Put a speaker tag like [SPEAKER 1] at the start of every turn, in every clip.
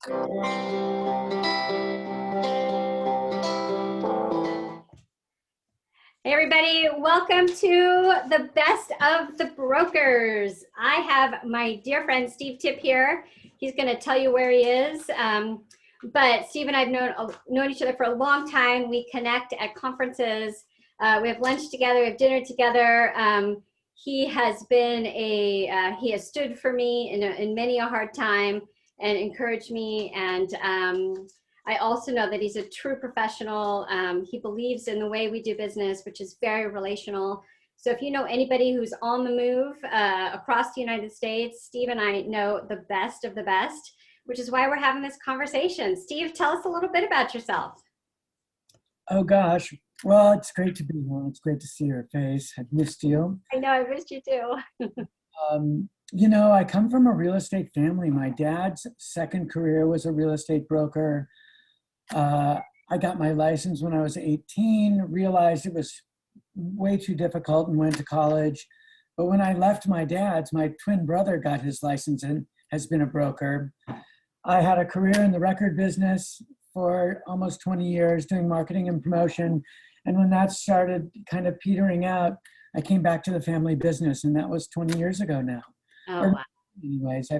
[SPEAKER 1] Hey everybody, welcome to the Best of the Brokers. I have my dear friend Steve Tipp here. He's going to tell you where he is. But Steve and I have known each other for a long time. We connect at conferences. We have lunch together. We have dinner together. He has been he has stood for me in many a hard time and encouraged me. And I also know that he's a true professional. He believes in the way we do business, which is very relational. So if you know anybody who's on the move across the United States, Steve and I know the best of the best, which is why we're having this conversation. Steve, tell us a little bit about yourself.
[SPEAKER 2] Oh gosh, well, it's great to be here. It's great to see your face. I've missed you.
[SPEAKER 1] I know, I missed you too.
[SPEAKER 2] You know, I come from a real estate family. My dad's second career was a real estate broker. I got my license when I was 18, realized it was way too difficult and went to college. But when I left my dad's, my twin brother got his license and has been a broker. I had a career in the record business for almost 20 years doing marketing and promotion. And when that started kind of petering out, I came back to the family business, and that was 20 years ago now.
[SPEAKER 1] Oh, wow.
[SPEAKER 2] Anyways,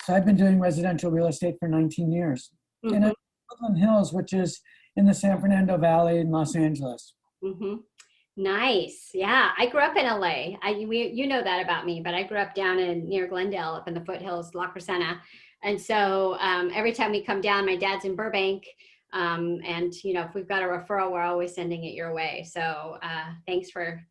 [SPEAKER 2] I've been doing residential real estate for 19 years.
[SPEAKER 1] Mm-hmm.
[SPEAKER 2] And I'm in Woodland Hills, which is in the San Fernando Valley in Los Angeles.
[SPEAKER 1] Mm-hmm. Nice. Yeah, I grew up in LA. You know that about me, but I grew up down near Glendale, up in the foothills, La Crescenta. And so every time we come down, my dad's in Burbank. And you know, if we've got a referral, we're always sending it your way. So thanks for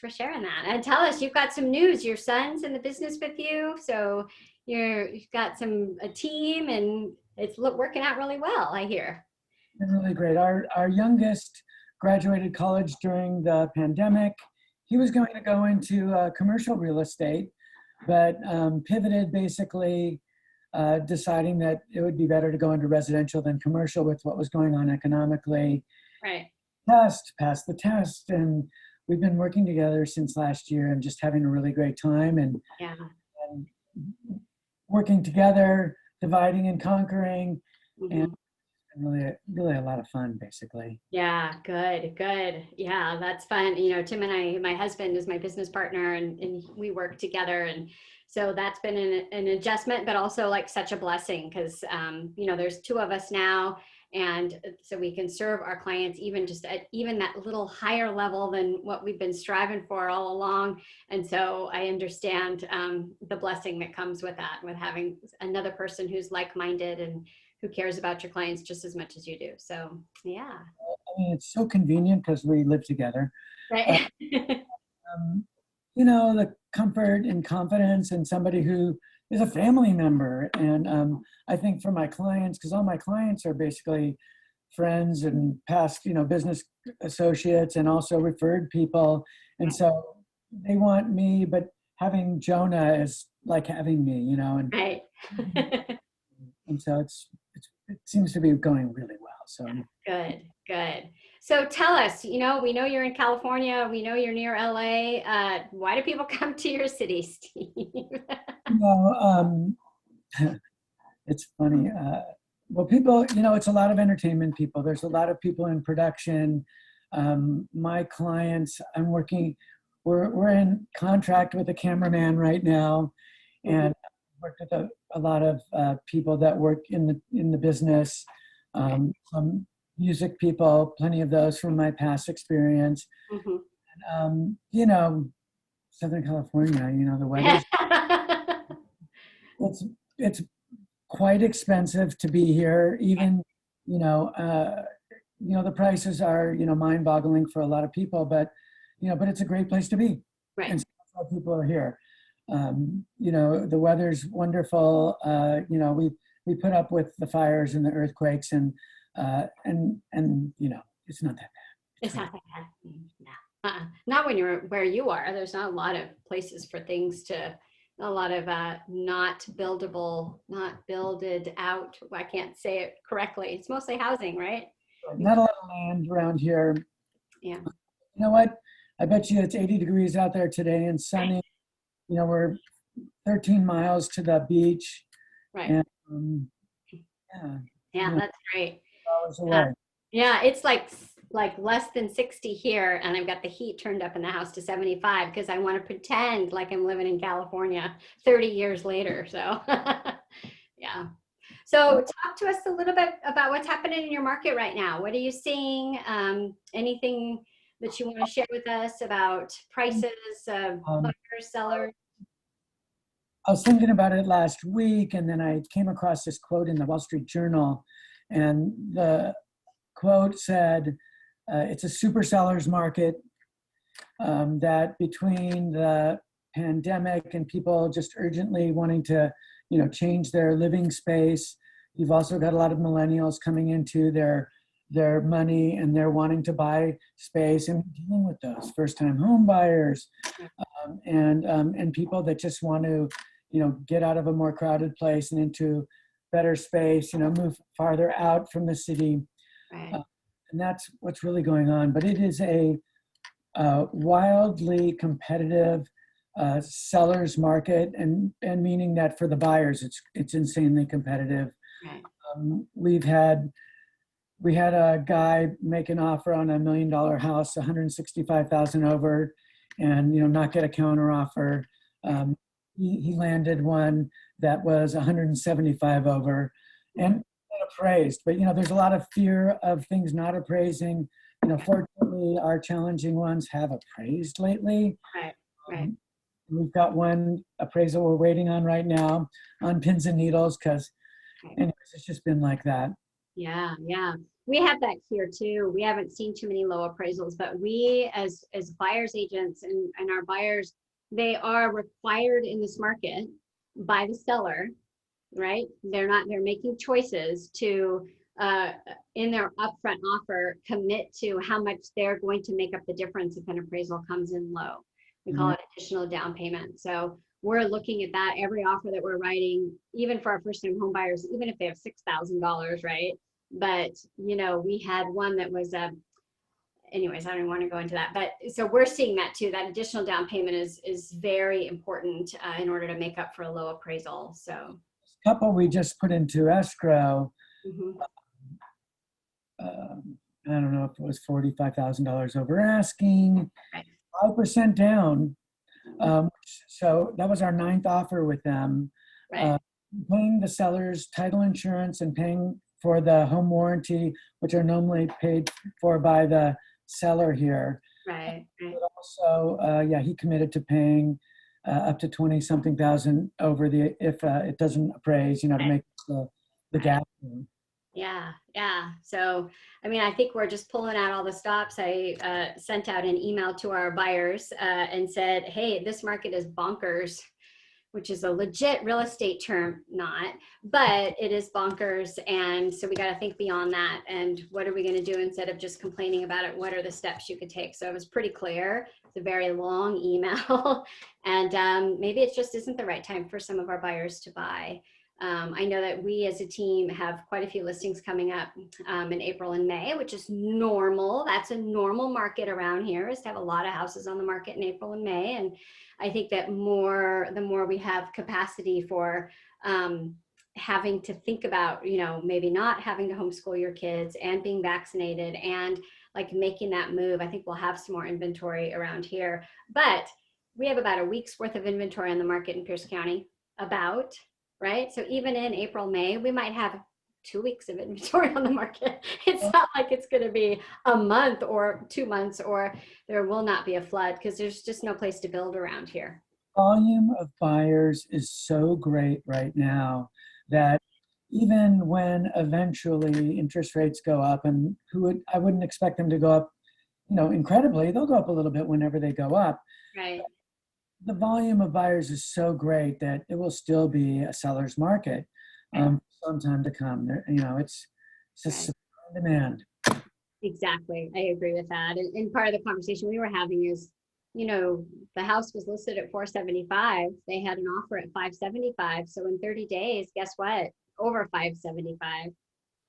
[SPEAKER 1] sharing that. And tell us, you've got some news. Your son's in the business with you, so you've got a team, and it's working out really well, I hear.
[SPEAKER 2] It's really great. Our youngest graduated college during the pandemic. He was going to go into commercial real estate, but pivoted, basically deciding that it would be better to go into residential than commercial with what was going on economically.
[SPEAKER 1] Right.
[SPEAKER 2] Passed the test, and we've been working together since last year and just having a really great time and working together, dividing and conquering, and really a lot of fun, basically.
[SPEAKER 1] Yeah, good. Yeah, that's fun. You know, Tim and I, my husband is my business partner, and we work together, and so that's been an adjustment, but also like such a blessing because you know, there's two of us now. And so we can serve our clients even just at even that little higher level than what we've been striving for all along. And so I understand the blessing that comes with that, with having another person who's like-minded and who cares about your clients just as much as you do. So, yeah.
[SPEAKER 2] I mean, it's so convenient because we live together.
[SPEAKER 1] Right.
[SPEAKER 2] You know, the comfort and confidence and somebody who is a family member. And I think for my clients, because all my clients are basically friends and past, you know, business associates and also referred people. And so they want me, but having Jonah is like having me, you know. And,
[SPEAKER 1] right.
[SPEAKER 2] And so it seems to be going really well. So
[SPEAKER 1] good. So tell us, you know, we know you're in California. We know you're near LA. Why do people come to your city, Steve?
[SPEAKER 2] You know, it's funny. Well, people, you know, it's a lot of entertainment people. There's a lot of people in production. My clients, we're in contract with a cameraman right now, and work with a lot of people that work in the business. Some music people, plenty of those from my past experience. And, you know, Southern California, you know, the weather. It's quite expensive to be here. Even, you know, the prices are, you know, mind-boggling for a lot of people. But, you know, but it's a great place to be.
[SPEAKER 1] Right.
[SPEAKER 2] And so that's why people are here. You know, the weather's wonderful. You know, we put up with the fires and the earthquakes, and you know, it's not that bad.
[SPEAKER 1] It's not that bad. No. Not when you're where you are. There's not a lot of places for things a lot of not builded out. I can't say it correctly. It's mostly housing, right?
[SPEAKER 2] Not a lot of land around here.
[SPEAKER 1] Yeah.
[SPEAKER 2] You know what? I bet you it's 80 degrees out there today and sunny. You know, we're 13 miles to the beach.
[SPEAKER 1] Right.
[SPEAKER 2] And, you Yeah.
[SPEAKER 1] Yeah,
[SPEAKER 2] Yeah.
[SPEAKER 1] that's great.
[SPEAKER 2] Hours away.
[SPEAKER 1] Yeah, it's like less than 60 here, and I've got the heat turned up in the house to 75 because I want to pretend like I'm living in California 30 years later. So, yeah. So, talk to us a little bit about what's happening in your market right now. What are you seeing? Anything that you want to share with us about prices,
[SPEAKER 2] Um,
[SPEAKER 1] buyers, sellers?
[SPEAKER 2] I was thinking about it last week, and then I came across this quote in the Wall Street Journal, and the quote said, "It's a super seller's market. That between the pandemic and people just urgently wanting to, change their living space, you've also got a lot of millennials coming into their money and they're wanting to buy space and dealing with those first-time home buyers, and people that just want to, get out of a more crowded place and into better space, move farther out from the city,
[SPEAKER 1] Right.
[SPEAKER 2] and that's what's really going on. But it is a wildly competitive seller's market, and meaning that for the buyers, it's insanely competitive.
[SPEAKER 1] Right.
[SPEAKER 2] We had a guy make an offer on $1 million house, 165,000 over, and not get a counter offer. He landed one that was 175 over, and appraised. But there's a lot of fear of things not appraising. Fortunately, our challenging ones have appraised lately.
[SPEAKER 1] Right. Right.
[SPEAKER 2] We've got one appraisal we're waiting on right now on pins and needles because, anyways, it's just been like that.
[SPEAKER 1] Yeah, yeah. We have that here too. We haven't seen too many low appraisals, but we as buyers agents and our buyers, they are required in this market by the seller, right? They're making choices to in their upfront offer commit to how much they're going to make up the difference if an appraisal comes in low. We call it additional down payment. So we're looking at that every offer that we're writing, even for our first time home buyers, even if they have $6,000, right? But we had one that was anyways, I don't want to go into that. But so we're seeing that too. That additional down payment is very important in order to make up for a low appraisal. So
[SPEAKER 2] Couple we just put into escrow.
[SPEAKER 1] mhm.
[SPEAKER 2] I don't know if it was $45,000 over asking,
[SPEAKER 1] Right.
[SPEAKER 2] 5% down. So that was our ninth offer with them.
[SPEAKER 1] Right.
[SPEAKER 2] Paying the seller's title insurance and paying for the home warranty, which are normally paid for by the seller here.
[SPEAKER 1] Right. Right.
[SPEAKER 2] But also, he committed to paying up to 20 something thousand over if it doesn't appraise, to make the
[SPEAKER 1] Right.
[SPEAKER 2] gap.
[SPEAKER 1] Yeah, yeah. So, I mean, I think we're just pulling out all the stops. I sent out an email to our buyers and said, hey, this market is bonkers, which is a legit real estate term, not, but it is bonkers. And so we got to think beyond that. And what are we going to do instead of just complaining about it? What are the steps you could take? So it was pretty clear. It's a very long email. And maybe it just isn't the right time for some of our buyers to buy. I know that we as a team have quite a few listings coming up in April and May, which is normal. That's a normal market around here, is to have a lot of houses on the market in April and May. And I think that the more we have capacity for having to think about, maybe not having to homeschool your kids and being vaccinated and like making that move, I think we'll have some more inventory around here. But we have about a week's worth of inventory on the market in Pierce County, right? So even in April, May, we might have 2 weeks of inventory on the market. It's not like it's going to be a month or 2 months, or there will not be a flood because there's just no place to build around here.
[SPEAKER 2] Volume of buyers is so great right now that even when eventually interest rates go up, and I wouldn't expect them to go up, incredibly, they'll go up a little bit whenever they go up.
[SPEAKER 1] Right.
[SPEAKER 2] The volume of buyers is so great that it will still be a seller's market some time to come. It's just supply and demand.
[SPEAKER 1] Exactly. I agree with that. And part of the conversation we were having is, the house was listed at 475. They had an offer at 575. So in 30 days, guess what? Over 575.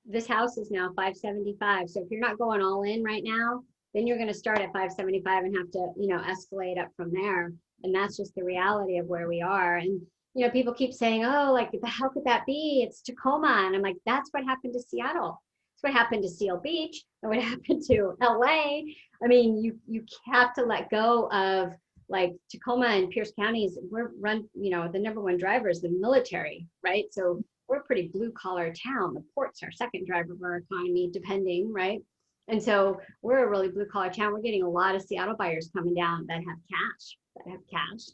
[SPEAKER 1] This house is now 575. So if you're not going all in right now, then you're going to start at 575 and have to, escalate up from there. And that's just the reality of where we are. And you know, people keep saying, oh, like, how could that be? It's Tacoma. And I'm like, that's what happened to Seattle. That's what happened to Seal Beach. And what happened to LA. I mean, you have to let go of like Tacoma and Pierce counties. We're run, you know, the number one driver is the military, right? So we're a pretty blue collar town. The port's our second driver of our economy, depending, right? And so we're a really blue collar town. We're getting a lot of Seattle buyers coming down that have cash.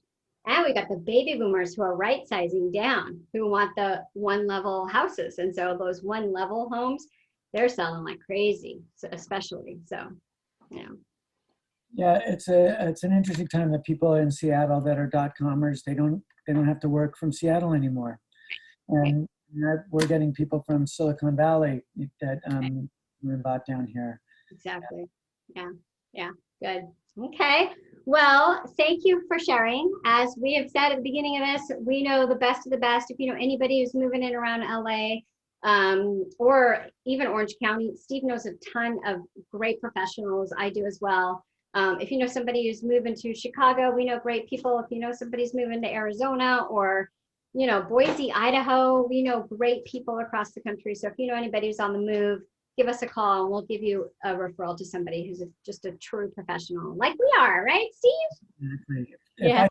[SPEAKER 1] And we got the baby boomers who are right sizing down, who want the one level houses. And so those one level homes, they're selling like crazy, so especially. So, you know.
[SPEAKER 2] Yeah, it's an interesting time that people in Seattle that are dot-commers, they don't have to work from Seattle anymore. And we're getting people from Silicon Valley that bought down here.
[SPEAKER 1] Exactly. Yeah. Yeah. Good. Okay. Well, thank you for sharing. As we have said at the beginning of this, we know the best of the best. If you know anybody who's moving in around LA, or even Orange County, Steve knows a ton of great professionals. I do as well. If you know somebody who's moving to Chicago, we know great people. If you know somebody's moving to Arizona or, you know, Boise, Idaho, we know great people across the country. So if you know anybody who's on the move, give us a call and we'll give you a referral to somebody who's just a true professional like we are, right, Steve?
[SPEAKER 2] Exactly.
[SPEAKER 1] Yeah.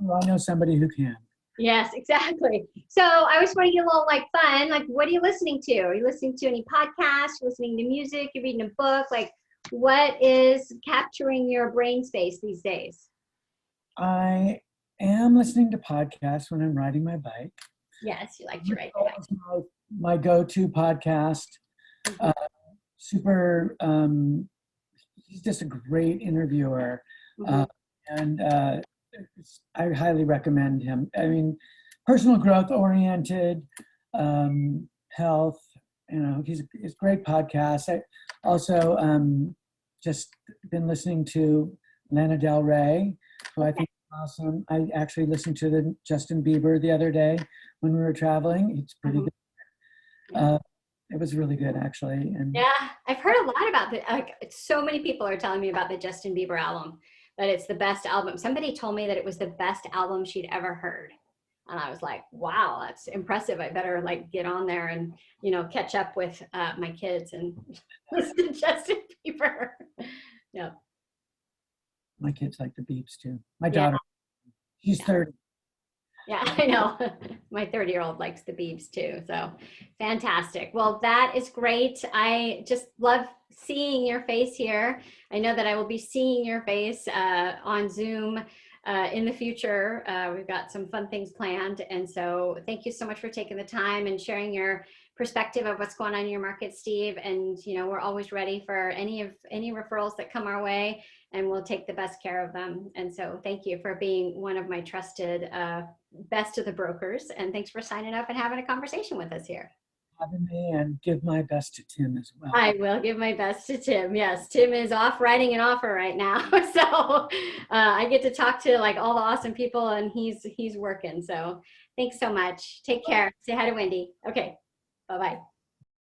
[SPEAKER 2] I know somebody who can.
[SPEAKER 1] Yes, exactly. So I always want to get a little like fun. Like, what are you listening to? Are you listening to any podcasts, listening to music, you're reading a book? Like, what is capturing your brain space these days?
[SPEAKER 2] I am listening to podcasts when I'm riding my bike.
[SPEAKER 1] Yes, you like to ride your bike.
[SPEAKER 2] My go-to podcast. Super, he's just a great interviewer. And I highly recommend him. I mean, personal growth oriented, health, you know, he's a great podcast. I also just been listening to Lana Del Rey, who I think is awesome. I actually listened to the Justin Bieber the other day when we were traveling. It's pretty good. It was really good, actually. And
[SPEAKER 1] yeah, I've heard a lot about it. Like, so many people are telling me about the Justin Bieber album, that it's the best album. Somebody told me that it was the best album she'd ever heard. And I was like, wow, that's impressive. I better like get on there and, you know, catch up with my kids and listen to Justin Bieber. Yeah.
[SPEAKER 2] my kids like the Beeps too. My daughter, she's 30.
[SPEAKER 1] Yeah, I know. My 30-year-old likes the Biebs too. So fantastic. Well, that is great. I just love seeing your face here. I know that I will be seeing your face on Zoom in the future. We've got some fun things planned. And so thank you so much for taking the time and sharing your perspective of what's going on in your market, Steve. And, you know, we're always ready for any referrals that come our way, and we'll take the best care of them. And so thank you for being one of my trusted best of the brokers. And thanks for signing up and having a conversation with us here.
[SPEAKER 2] Having me, and give my best to Tim as well.
[SPEAKER 1] I will give my best to Tim. Yes, Tim is off writing an offer right now. So I get to talk to like all the awesome people, and he's working. So thanks so much. Take care. Say hi to Wendy. Okay. Bye-bye.